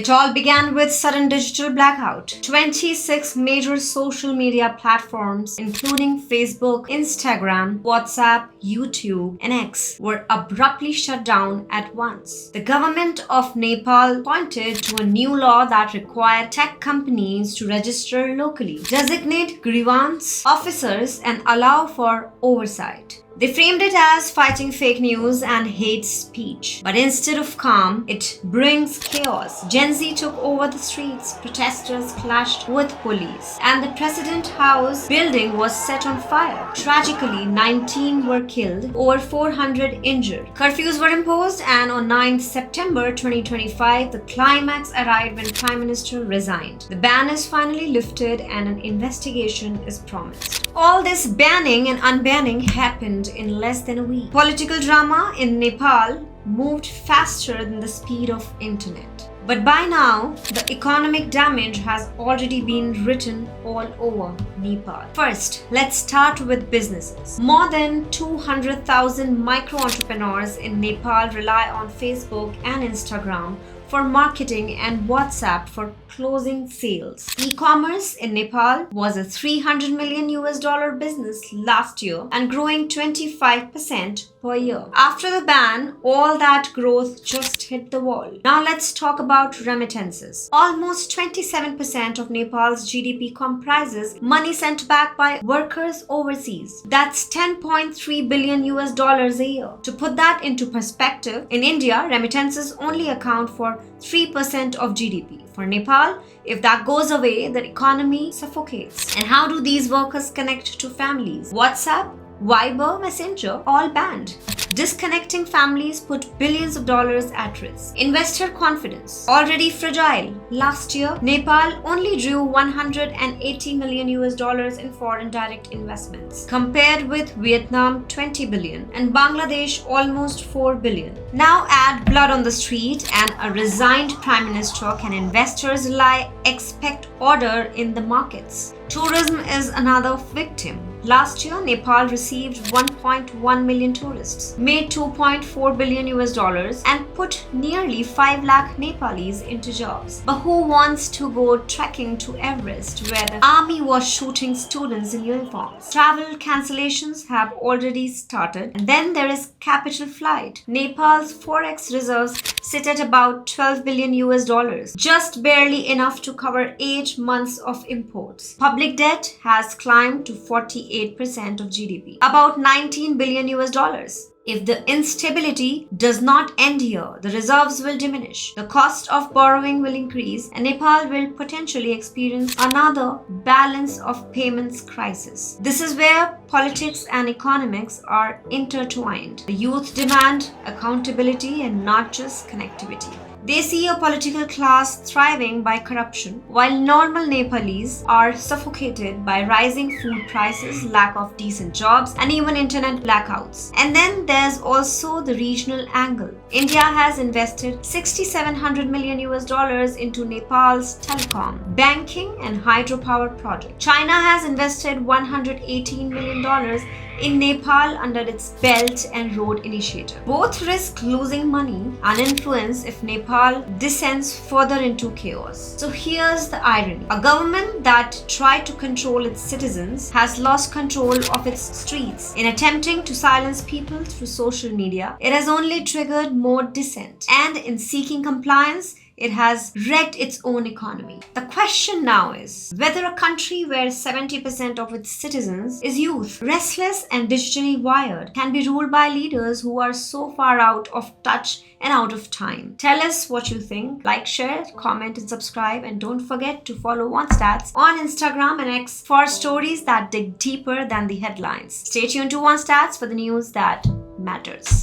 It all began with sudden digital blackout. 26 major social media platforms, including Facebook, Instagram, WhatsApp, YouTube, and X, were abruptly shut down at once. The government of Nepal pointed to a new law that required tech companies to register locally, designate grievance officers, and allow for oversight. They framed it as fighting fake news and hate speech. But instead of calm, it brings chaos. Gen Z took over the streets, protesters clashed with police, and the President House building was set on fire. Tragically, 19 were killed, over 400 injured. Curfews were imposed, and on 9 September 2025, the climax arrived when Prime Minister resigned. The ban is finally lifted and an investigation is promised. All this banning and unbanning happened in less than a week. Political drama in Nepal moved faster than the speed of internet. But by now, the economic damage has already been written all over Nepal. First, let's start with businesses. More than 200,000 micro-entrepreneurs in Nepal rely on Facebook and Instagram for marketing and WhatsApp for closing sales. E-commerce in Nepal was a $300 million business last year and growing 25% per year. After the ban, all that growth just hit the wall. Now let's talk about remittances. Almost 27% of Nepal's GDP comprises money sent back by workers overseas. That's $10.3 billion a year. To put that into perspective, in India, remittances only account for 3% of GDP. For Nepal, if that goes away, the economy suffocates. And how do these workers connect to families? WhatsApp, Viber, Messenger, all banned. Disconnecting families put billions of dollars at risk. Investor confidence, already fragile. Last year, Nepal only drew $180 million in foreign direct investments, compared with Vietnam $20 billion and Bangladesh almost $4 billion. Now add blood on the street and a resigned prime minister. Can investors expect order in the markets? Tourism is another victim. Last year, Nepal received 1.1 million tourists, made $2.4 billion, and put nearly 5 lakh Nepalis into jobs. But who wants to go trekking to Everest, where the army was shooting students in uniforms? Travel cancellations have already started. And then there is capital flight. Nepal's Forex reserves sit at about $12 billion, just barely enough to cover 8 months of imports. Public debt has climbed to 48% of GDP, about $19 billion. If the instability does not end here, the reserves will diminish, the cost of borrowing will increase, and Nepal will potentially experience another balance of payments crisis. This is where politics and economics are intertwined. The youth demand accountability and not just connectivity. They see a political class thriving by corruption, while normal Nepalese are suffocated by rising food prices, lack of decent jobs, and even internet blackouts. And then there's also the regional angle. India has invested $6,700 million into Nepal's telecom, banking, and hydropower project. China has invested $118 million in Nepal under its Belt and Road Initiative. Both risk losing money and influence if Nepal descends further into chaos. So here's the irony. A government that tried to control its citizens has lost control of its streets. In attempting to silence people through social media, it has only triggered more dissent. And in seeking compliance, it has wrecked its own economy. The question now is whether a country where 70% of its citizens is youth, restless and digitally wired, can be ruled by leaders who are so far out of touch and out of time. Tell us what you think. Like, share, comment, and subscribe. And don't forget to follow OneStats on Instagram and X for stories that dig deeper than the headlines. Stay tuned to OneStats for the news that matters.